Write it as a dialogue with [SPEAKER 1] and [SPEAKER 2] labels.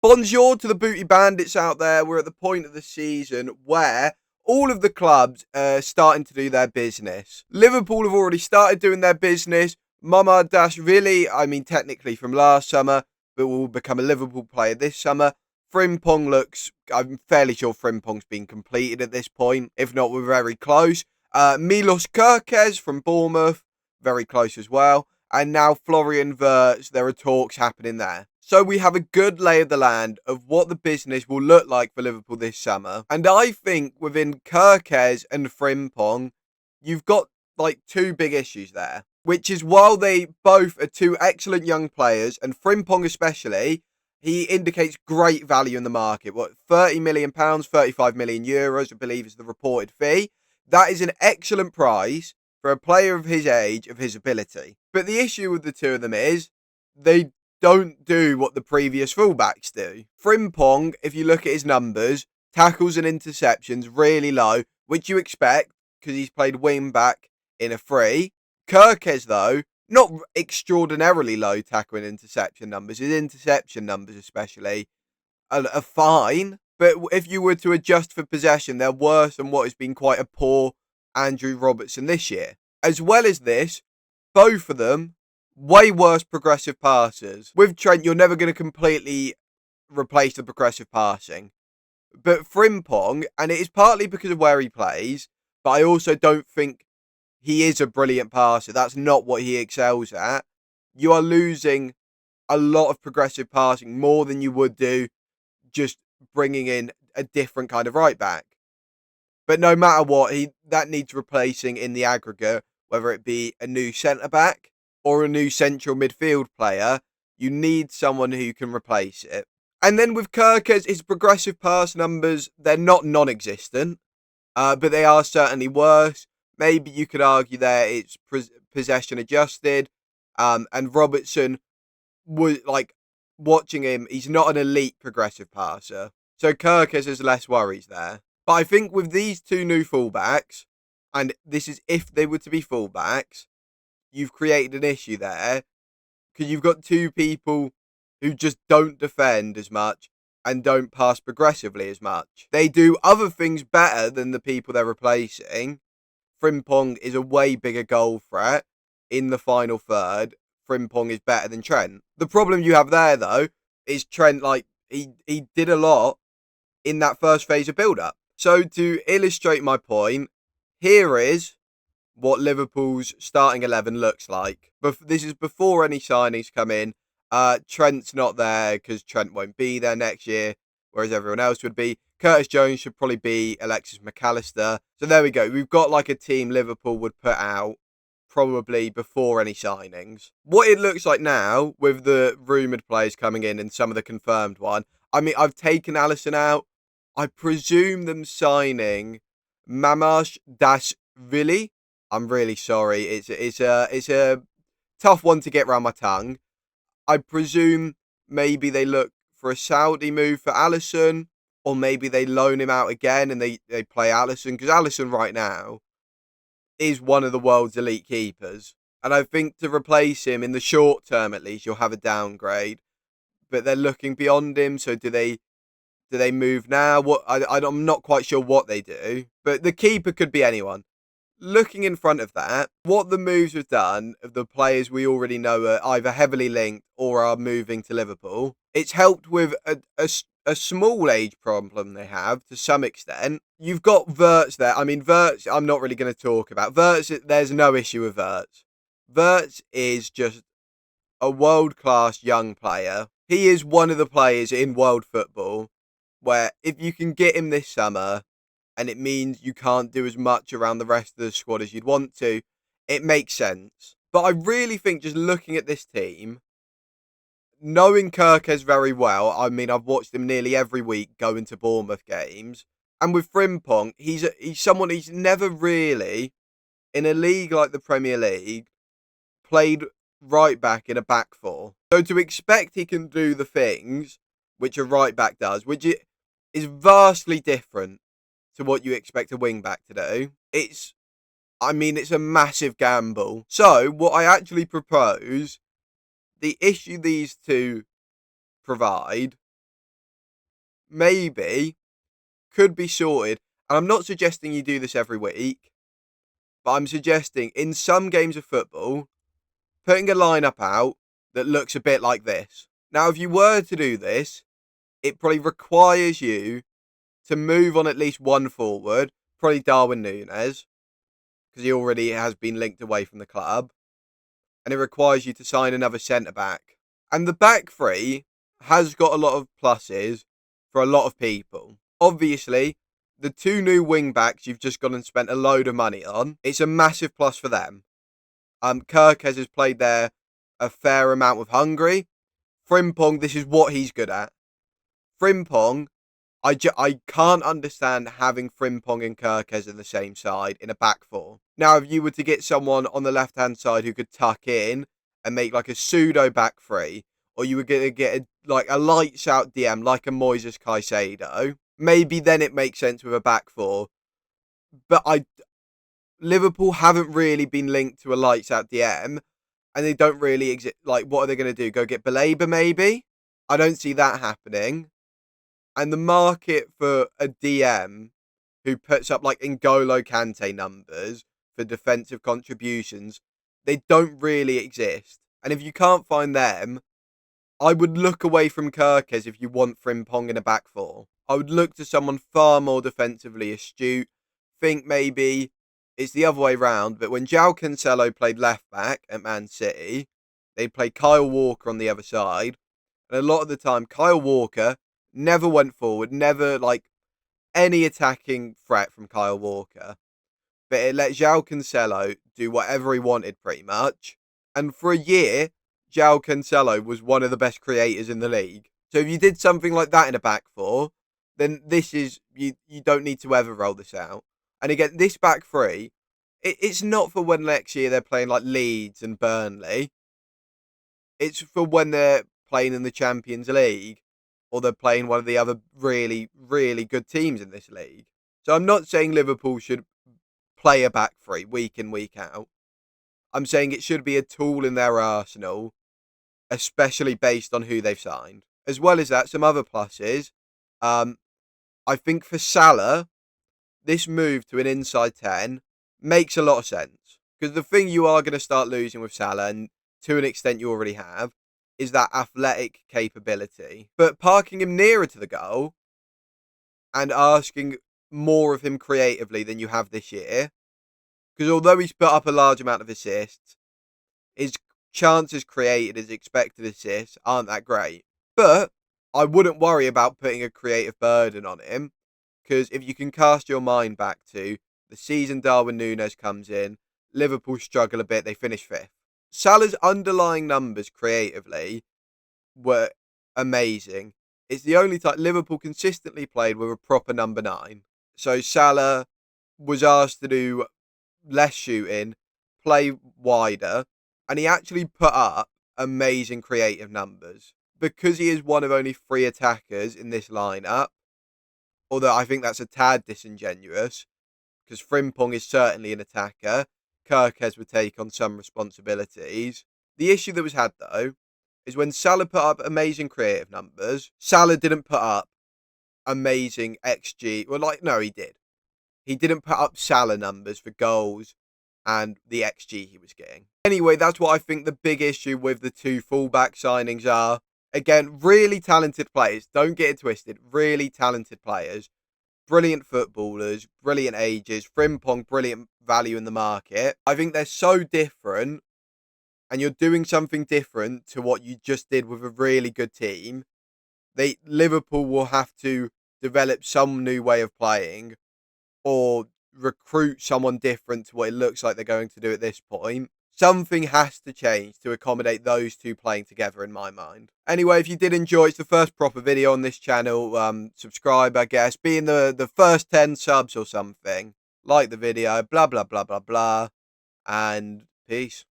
[SPEAKER 1] Bonjour to the Booty Bandits out there. We're at the point of the season where all of the clubs are starting to do their business. Liverpool have already started doing their business. Mamadashvili, I mean technically from last summer, but will become a Liverpool player this summer. Frimpong looks, I'm fairly sure Frimpong's been completed at this point. If not, we're very close. Milos Kerkez from Bournemouth, very close as well. And now Florian Wirtz, there are talks happening there. So we have a good lay of the land of what the business will look like for Liverpool this summer. And I think within Kerkez and Frimpong, you've got like two big issues there. Which is while they both are two excellent young players, and Frimpong especially, he indicates great value in the market. What, £30 million, €35 million, I believe is the reported fee. That is an excellent price for a player of his age, of his ability. But the issue with the two of them is they don't do what the previous fullbacks do. Frimpong, if you look at his numbers, tackles and interceptions really low, which you expect because he's played wing back in a free. Kerkez, though, not extraordinarily low tackle and interception numbers. His interception numbers especially are fine. But if you were to adjust for possession, they're worse than what has been quite a poor Andrew Robertson this year. As well as this, both of them, way worse progressive passers. With Trent, you're never going to completely replace the progressive passing. But Frimpong, and it is partly because of where he plays, but I also don't think he is a brilliant passer. That's not what he excels at. You are losing a lot of progressive passing, more than you would do just bringing in a different kind of right back. But no matter what, that needs replacing in the aggregate, whether it be a new centre back or a new central midfield player. You need someone who can replace it. And then with Kerkez, his progressive pass numbers, they're not non-existent, but they are certainly worse. Maybe you could argue there it's possession adjusted. And Robertson was like, watching him, he's not an elite progressive passer. So Kerkez has less worries there. But I think with these two new fullbacks, and this is if they were to be fullbacks, you've created an issue there because you've got two people who just don't defend as much and don't pass progressively as much. They do other things better than the people they're replacing. Frimpong is a way bigger goal threat in the final third. Frimpong is better than Trent. The problem you have there, though, is Trent, like, he did a lot in that first phase of build-up. So to illustrate my point, here is what Liverpool's starting 11 looks like. But this is before any signings come in. Trent's not there because Trent won't be there next year, whereas everyone else would be. Curtis Jones should probably be Alexis McAllister. So there we go. We've got like a team Liverpool would put out probably before any signings. What it looks like now with the rumoured players coming in and some of the confirmed one. I mean, I've taken Alisson out. I presume them signing Mamash Dashvili. I'm really sorry. It's a tough one to get around my tongue. I presume maybe they look for a Saudi move for Alisson, or maybe they loan him out again and they play Alisson, because Alisson right now is one of the world's elite keepers. And I think to replace him in the short term, at least, you'll have a downgrade. But they're looking beyond him. So do they move now? I'm not quite sure what they do. But the keeper could be anyone. Looking in front of that, what the moves have done of the players we already know are either heavily linked or are moving to Liverpool, it's helped with a small age problem they have to some extent. You've got Wirtz there. I mean, Wirtz, I'm not really going to talk about. Wirtz, there's no issue with Wirtz. Wirtz is just a world-class young player. He is one of the players in world football where if you can get him this summer, and it means you can't do as much around the rest of the squad as you'd want to, it makes sense. But I really think just looking at this team, knowing Kerkez very well, I mean, I've watched him nearly every week go into Bournemouth games. And with Frimpong, he's someone he's never really, in a league like the Premier League, played right back in a back four. So to expect he can do the things which a right back does, which is vastly different to what you expect a wing back to do, it's a massive gamble. So what I actually propose, the issue these two provide maybe could be sorted. And I'm not suggesting you do this every week, but I'm suggesting in some games of football, putting a lineup out that looks a bit like this. Now, if you were to do this, it probably requires you to move on at least one forward, probably Darwin Núñez, because he already has been linked away from the club. And it requires you to sign another centre-back. And the back three has got a lot of pluses for a lot of people. Obviously, the two new wing-backs you've just gone and spent a load of money on, it's a massive plus for them. Kirkes has played there a fair amount with Hungary. Frimpong, this is what he's good at. Frimpong, I can't understand having Frimpong and Kirkes in the same side in a back four. Now, if you were to get someone on the left-hand side who could tuck in and make like a pseudo back three, or you were going to get a lights-out DM like a Moises Caicedo, maybe then it makes sense with a back four. But Liverpool haven't really been linked to a lights-out DM, and they don't really exist. Like, what are they going to do? Go get Baleba, maybe? I don't see that happening. And the market for a DM who puts up like N'Golo Kante numbers for defensive contributions, they don't really exist. And if you can't find them, I would look away from Kirkes if you want Frimpong in a back four. I would look to someone far more defensively astute. Think maybe it's the other way round, but when João Cancelo played left back at Man City, they played Kyle Walker on the other side. And a lot of the time, Kyle Walker never went forward, never like any attacking threat from Kyle Walker. But it let João Cancelo do whatever he wanted pretty much. And for a year, João Cancelo was one of the best creators in the league. So if you did something like that in a back four, then this is, you don't need to ever roll this out. And again, this back three, it's not for when next year they're playing like Leeds and Burnley. It's for when they're playing in the Champions League, or they're playing one of the other really, really good teams in this league. So I'm not saying Liverpool should play a back three week in, week out. I'm saying it should be a tool in their arsenal, especially based on who they've signed. As well as that, some other pluses. I think for Salah, this move to an inside 10 makes a lot of sense. Because the thing you are going to start losing with Salah, and to an extent you already have, is that athletic capability. But parking him nearer to the goal and asking more of him creatively than you have this year, because although he's put up a large amount of assists, his chances created, his expected assists aren't that great. But I wouldn't worry about putting a creative burden on him, because if you can cast your mind back to the season Darwin Núñez comes in, Liverpool struggle a bit, they finish 5th. Salah's underlying numbers creatively were amazing. It's the only time Liverpool consistently played with a proper number 9. So Salah was asked to do less shooting, play wider, and he actually put up amazing creative numbers. Because he is one of only 3 attackers in this lineup, although I think that's a tad disingenuous, because Frimpong is certainly an attacker. Kirkes would take on some responsibilities. The issue that was had, though, is when Salah put up amazing creative numbers, Salah didn't put up amazing XG. Well, no, he did. He didn't put up Salah numbers for goals and the XG he was getting. Anyway, that's what I think the big issue with the 2 fullback signings are. Again, really talented players. Don't get it twisted. Really talented players. Brilliant footballers, brilliant ages. Frimpong, brilliant value in the market. I think they're so different, and you're doing something different to what you just did with a really good team. Liverpool will have to develop some new way of playing, or recruit someone different to what it looks like they're going to do at this point. Something has to change to accommodate those 2 playing together, in my mind. Anyway, if you did enjoy, it's the first proper video on this channel. Subscribe, I guess. Be in the first 10 subs or something. Like the video, blah, blah, blah, blah, blah. And peace.